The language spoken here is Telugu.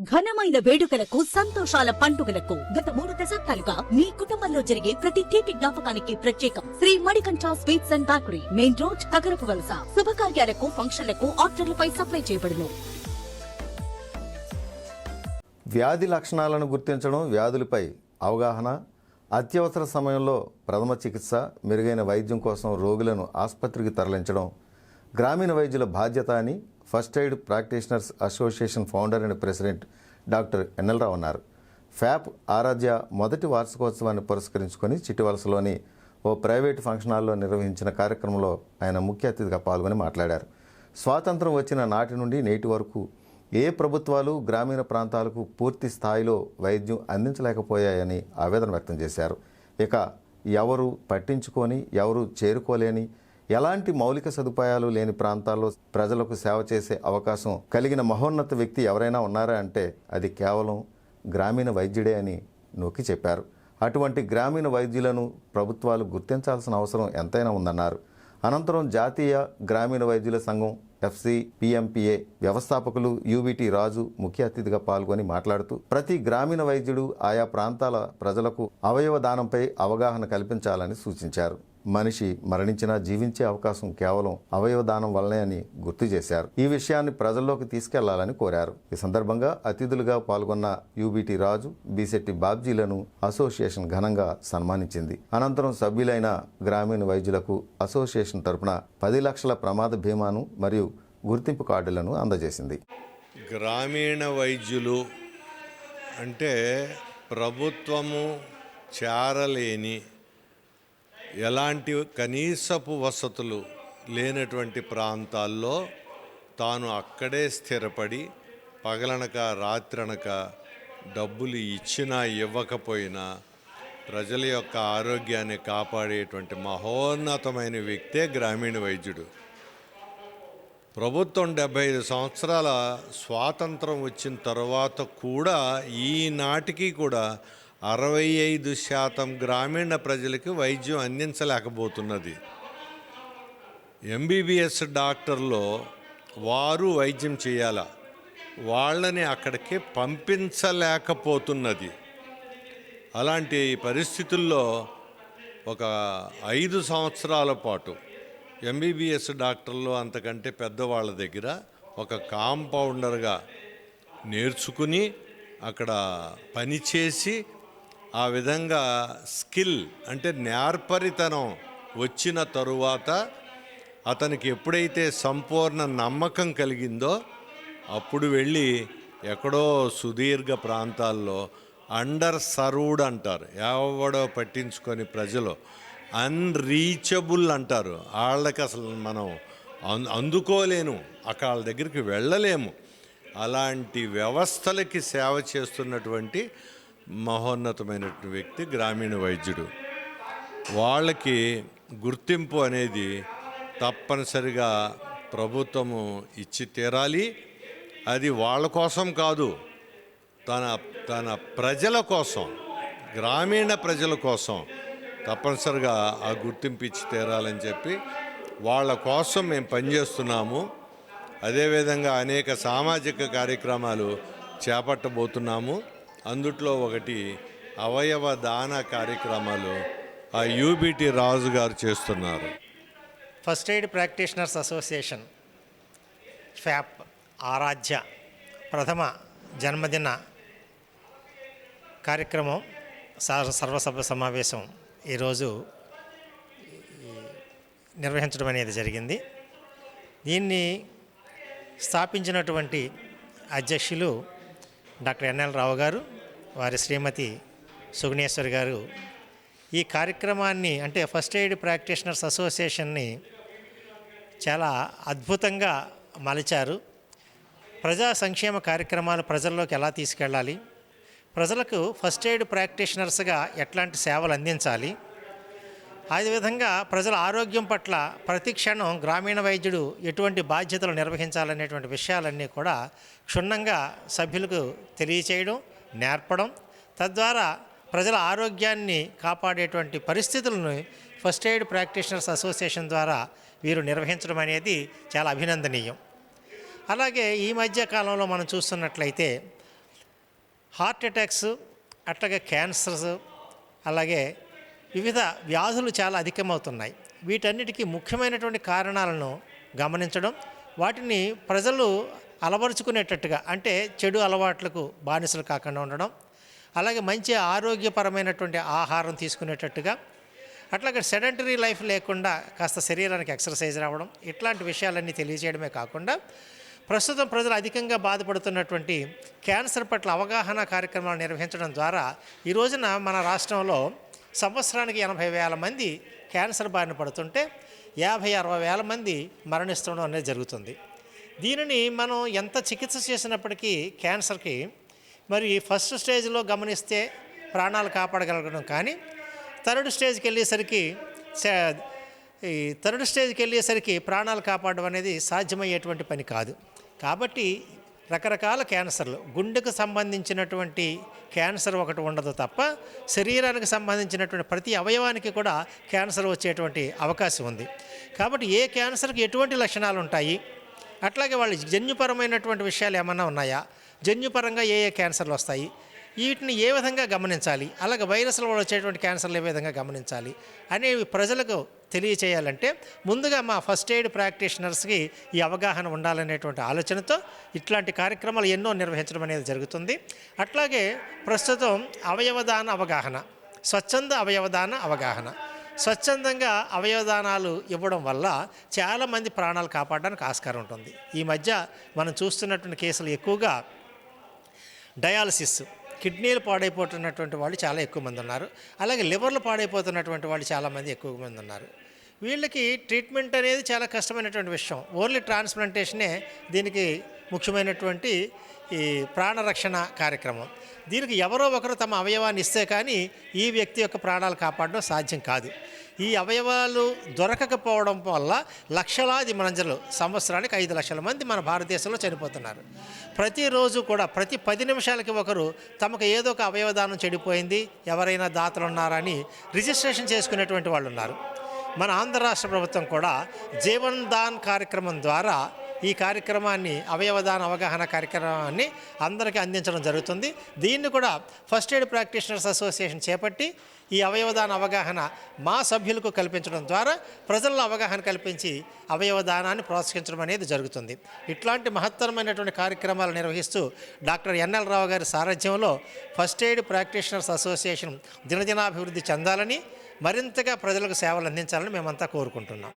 ఘనమైన వేడుకలకు సంతోషాల పండుగలకు గత 3 దశాబ్దాలుగా మీ కుటుంబంలో జరిగే ప్రతి తీపి జ్ఞాపకానికి ప్రత్యేకం Shri Manikanta sweets and bakery, main road, Kagarapu Valasa. శుభకార్యాలకు, ఫంక్షన్లకు ఆర్డర్లపై సప్లై చేయబడును. వ్యాధి లక్షణాలను గుర్తించడం, వ్యాధులపై అవగాహన, అత్యవసర సమయంలో ప్రథమ చికిత్స, మెరుగైన వైద్యం కోసం రోగులను ఆసుపత్రికి తరలించడం గ్రామీణ వైద్యుల బాధ్యత అని first aid practitioners association founder and president doctor NL Rao అన్నారు. ఫ్యాప్ ఆరాధ్య మొదటి వార్షికోత్సవాన్ని పురస్కరించుకొని చిట్టివలసలోని ఓ ప్రైవేటు ఫంక్షన్ హాల్లో నిర్వహించిన కార్యక్రమంలో ఆయన ముఖ్య అతిథిగా పాల్గొని మాట్లాడారు. స్వాతంత్రం వచ్చిన నాటి నుండి నేటి వరకు ఏ ప్రభుత్వాలు గ్రామీణ ప్రాంతాలకు పూర్తి స్థాయిలో వైద్యం అందించలేకపోయాయని ఆవేదన వ్యక్తం చేశారు. ఇక ఎవరు పట్టించుకొని ఎవరు చేరుకోలేని, ఎలాంటి మౌలిక సదుపాయాలు లేని ప్రాంతాల్లో ప్రజలకు సేవ చేసే అవకాశం కలిగిన మహోన్నత వ్యక్తి ఎవరైనా ఉన్నారా అంటే అది కేవలం గ్రామీణ వైద్యుడే అని నొక్కి చెప్పారు. అటువంటి గ్రామీణ వైద్యులను ప్రభుత్వాలు గుర్తించాల్సిన అవసరం ఎంతైనా ఉందన్నారు. అనంతరం జాతీయ గ్రామీణ వైద్యుల సంఘం FCPMPA వ్యవస్థాపకులు UBT రాజు ముఖ్య అతిథిగా పాల్గొని మాట్లాడుతూ ప్రతి గ్రామీణ వైద్యుడు ఆయా ప్రాంతాల ప్రజలకు అవయవ దానంపై అవగాహన కల్పించాలని సూచించారు. మనిషి మరణించినా జీవించే అవకాశం కేవలం అవయవ దానం వల్లనే అని గుర్తు చేశారు. ఈ విషయాన్ని ప్రజల్లోకి తీసుకెళ్లాలని కోరారు. ఈ సందర్భంగా అతిథులుగా పాల్గొన్న UBT రాజు, బీశెట్టి బాబ్జీలను అసోసియేషన్ ఘనంగా సన్మానించింది. అనంతరం సభ్యులైన గ్రామీణ వైద్యులకు అసోసియేషన్ తరపున 10 లక్షల ప్రమాద బీమాను మరియు గుర్తింపు కార్డులను అందజేసింది. గ్రామీణ వైద్యులు అంటే ప్రభుత్వము చేరలేని, ఎలాంటి కనీసపు వసతులు లేనటువంటి ప్రాంతాల్లో తాను అక్కడే స్థిరపడి పగలనక రాత్రనక డబ్బులు ఇచ్చినా ఇవ్వకపోయినా ప్రజల యొక్క ఆరోగ్యాన్ని కాపాడేటువంటి మహోన్నతమైన వ్యక్తే గ్రామీణ వైద్యుడు. ప్రభుత్వం 75 సంవత్సరాల స్వాతంత్రం వచ్చిన తర్వాత కూడా ఈనాటికి కూడా 65% గ్రామీణ ప్రజలకు వైద్యం అందించలేకపోతున్నది. MBBS డాక్టర్లో వారు వైద్యం చేయాల, వాళ్ళని అక్కడికి పంపించలేకపోతున్నది. అలాంటి పరిస్థితుల్లో ఒక 5 సంవత్సరాల పాటు MBBS డాక్టర్లు అంతకంటే పెద్దవాళ్ళ దగ్గర ఒక కాంపౌండర్గా నేర్చుకుని అక్కడ పనిచేసి ఆ విధంగా స్కిల్ అంటే నేర్పరితనం వచ్చిన తరువాత అతనికి ఎప్పుడైతే సంపూర్ణ నమ్మకం కలిగిందో అప్పుడు వెళ్ళి ఎక్కడో సుదీర్ఘ ప్రాంతాల్లో అండర్ సర్వ్డ్ అంటారు, ఎవడో పట్టించుకొని ప్రజలు అన్రీచబుల్ అంటారు, వాళ్ళకి అసలు మనం అందుకోలేను, అక్కడ వాళ్ళ దగ్గరికి వెళ్ళలేము, అలాంటి వ్యవస్థలకి సేవ చేస్తున్నటువంటి మహోన్నతమైనటువంటి వ్యక్తి గ్రామీణ వైద్యుడు. వాళ్ళకి గుర్తింపు అనేది తప్పనిసరిగా ప్రభుత్వము ఇచ్చి తీరాలి. అది వాళ్ళ కోసం కాదు, తన ప్రజల కోసం, గ్రామీణ ప్రజల కోసం తప్పనిసరిగా ఆ గుర్తింపు ఇచ్చి తీరాలని చెప్పి వాళ్ళ కోసం మేము పనిచేస్తున్నాము. అదేవిధంగా అనేక సామాజిక కార్యక్రమాలు చేపట్టబోతున్నాము. అందుట్లో ఒకటి అవయవ దాన కార్యక్రమాలు ఆ UBT రాజు గారు చేస్తున్నారు. ఫస్ట్ ఎయిడ్ ప్రాక్టీషనర్స్ అసోసియేషన్ ఫ్యాప్ ఆరాధ్య ప్రథమ జన్మదిన కార్యక్రమం సర్వసభ్య సమావేశం ఈరోజు నిర్వహించడం అనేది జరిగింది. దీన్ని స్థాపించినటువంటి అధ్యక్షులు డాక్టర్ ఎన్ఎల్ రావు గారు, వారి శ్రీమతి సుగుణేశ్వరి గారు ఈ కార్యక్రమాన్ని అంటే ఫస్ట్ ఎయిడ్ ప్రాక్టీషనర్స్ అసోసియేషన్ని చాలా అద్భుతంగా మలిచారు. ప్రజా సంక్షేమ కార్యక్రమాలు ప్రజల్లోకి ఎలా తీసుకెళ్ళాలి, ప్రజలకు ఫస్ట్ ఎయిడ్ ప్రాక్టీషనర్స్గా ఎట్లాంటి సేవలు అందించాలి, అదేవిధంగా ప్రజల ఆరోగ్యం పట్ల ప్రతి క్షణం గ్రామీణ వైద్యుడు ఎటువంటి బాధ్యతలు నిర్వహించాలనేటువంటి విషయాలన్నీ కూడా క్షుణ్ణంగా సభ్యులకు తెలియచేయడం, నేర్పడం, తద్వారా ప్రజల ఆరోగ్యాన్ని కాపాడేటువంటి పరిస్థితులను ఫస్ట్ ఎయిడ్ ప్రాక్టీషనర్స్ అసోసియేషన్ ద్వారా వీరు నిర్వహించడం అనేది చాలా అభినందనీయం. అలాగే ఈ మధ్య కాలంలో మనం చూస్తున్నట్లయితే హార్ట్ అటాక్స్, అట్లాగే క్యాన్సర్స్, అలాగే వివిధ వ్యాధులు చాలా అధికమవుతున్నాయి. వీటన్నిటికీ ముఖ్యమైనటువంటి కారణాలను గమనించడం, వాటిని ప్రజలు అలవరుచుకునేటట్టుగా, అంటే చెడు అలవాట్లకు బానిసలు కాకుండా ఉండడం, అలాగే మంచి ఆరోగ్యపరమైనటువంటి ఆహారం తీసుకునేటట్టుగా, అట్లాగే సెడెంటరీ లైఫ్ లేకుండా కాస్త శరీరానికి ఎక్సర్సైజ్ రావడం, ఇట్లాంటి విషయాలన్నీ తెలియజేయడమే కాకుండా ప్రస్తుతం ప్రజలు అధికంగా బాధపడుతున్నటువంటి క్యాన్సర్ పట్ల అవగాహన కార్యక్రమాలు నిర్వహించడం ద్వారా ఈ రోజున మన రాష్ట్రంలో సంవత్సరానికి 80,000 మంది క్యాన్సర్ బారిన పడుతుంటే 50-60 వేల మంది మరణిస్తుండడం అనేది జరుగుతుంది. దీనిని మనం ఎంత చికిత్స చేసినప్పటికీ క్యాన్సర్కి మరి ఫస్ట్ స్టేజ్లో గమనిస్తే ప్రాణాలు కాపాడగలగడం, కానీ థర్డ్ స్టేజ్కి వెళ్ళేసరికి ప్రాణాలు కాపాడడం అనేది సాధ్యమయ్యేటువంటి పని కాదు. కాబట్టి రకరకాల క్యాన్సర్లు, గుండెకు సంబంధించినటువంటి క్యాన్సర్ ఒకటి ఉండదు తప్ప శరీరానికి సంబంధించినటువంటి ప్రతి అవయవానికి కూడా క్యాన్సర్ వచ్చేటువంటి అవకాశం ఉంది. కాబట్టి ఏ క్యాన్సర్కి ఎటువంటి లక్షణాలు ఉంటాయి, అట్లాగే వాళ్ళ జన్యుపరమైనటువంటి విషయాలు ఏమన్నా ఉన్నాయా, జన్యుపరంగా ఏ క్యాన్సర్లు వస్తాయి, వీటిని ఏ విధంగా గమనించాలి, అలాగే వైరస్ల వల్ల వచ్చేటువంటి క్యాన్సర్లు ఏ విధంగా గమనించాలి అనేవి ప్రజలకు తెలియచేయాలంటే ముందుగా మా ఫస్ట్ ఎయిడ్ ప్రాక్టీషనర్స్కి ఈ అవగాహన ఉండాలనేటువంటి ఆలోచనతో ఇట్లాంటి కార్యక్రమాలు ఎన్నో నిర్వహించడం అనేది జరుగుతుంది. అట్లాగే ప్రస్తుతం అవయవదాన అవగాహన, స్వచ్ఛంద అవయవదాన అవగాహన, స్వచ్ఛందంగా అవయవదానాలు ఇవ్వడం వల్ల చాలామంది ప్రాణాలు కాపాడడానికి ఆస్కారం ఉంటుంది. ఈ మధ్య మనం చూస్తున్నటువంటి కేసులు ఎక్కువగా డయాలసిస్, కిడ్నీలు పాడైపోతున్నటువంటి వాళ్ళు చాలా ఎక్కువ మంది ఉన్నారు. అలాగే లివర్లు పాడైపోతున్నటువంటి వాళ్ళు చాలామంది ఎక్కువ మంది ఉన్నారు. వీళ్ళకి ట్రీట్మెంట్ అనేది చాలా కష్టమైనటువంటి విషయం. ఓన్లీ ట్రాన్స్ప్లాంటేషనే దీనికి ముఖ్యమైనటువంటి ఈ ప్రాణరక్షణ కార్యక్రమం. దీనికి ఎవరో ఒకరు తమ అవయవాన్ని ఇస్తే కానీ ఈ వ్యక్తి యొక్క ప్రాణాలు కాపాడడం సాధ్యం కాదు. ఈ అవయవాలు దొరకకపోవడం వల్ల లక్షలాది ప్రజలు, సంవత్సరానికి 5 లక్షల మంది మన భారతదేశంలో చనిపోతున్నారు. ప్రతిరోజు కూడా ప్రతి 10 నిమిషాలకి ఒకరు తమకు ఏదో ఒక అవయవదానం చెడిపోయింది, ఎవరైనా దాతలు ఉన్నారని రిజిస్ట్రేషన్ చేసుకునేటువంటి వాళ్ళు ఉన్నారు. మన ఆంధ్ర రాష్ట్ర ప్రభుత్వం కూడా జీవన్ దాన్ కార్యక్రమం ద్వారా ఈ కార్యక్రమాన్ని, అవయవదాన అవగాహన కార్యక్రమాన్ని అందరికీ అందించడం జరుగుతుంది. దీన్ని కూడా ఫస్ట్ ఎయిడ్ ప్రాక్టీషనర్స్ అసోసియేషన్ చేపట్టి ఈ అవయవదాన అవగాహన మా సభ్యులకు కల్పించడం ద్వారా ప్రజల్లో అవగాహన కల్పించి అవయవదానాన్ని ప్రోత్సహించడం అనేది జరుగుతుంది. ఇట్లాంటి మహత్తరమైనటువంటి కార్యక్రమాలు నిర్వహిస్తూ డాక్టర్ ఎన్ఎల్ రావు గారి సారథ్యంలో ఫస్ట్ ఎయిడ్ ప్రాక్టీషనర్స్ అసోసియేషన్ దినదినాభివృద్ధి చెందాలని, మరింతగా ప్రజలకు సేవలు అందించాలని మేమంతా కోరుకుంటున్నాం.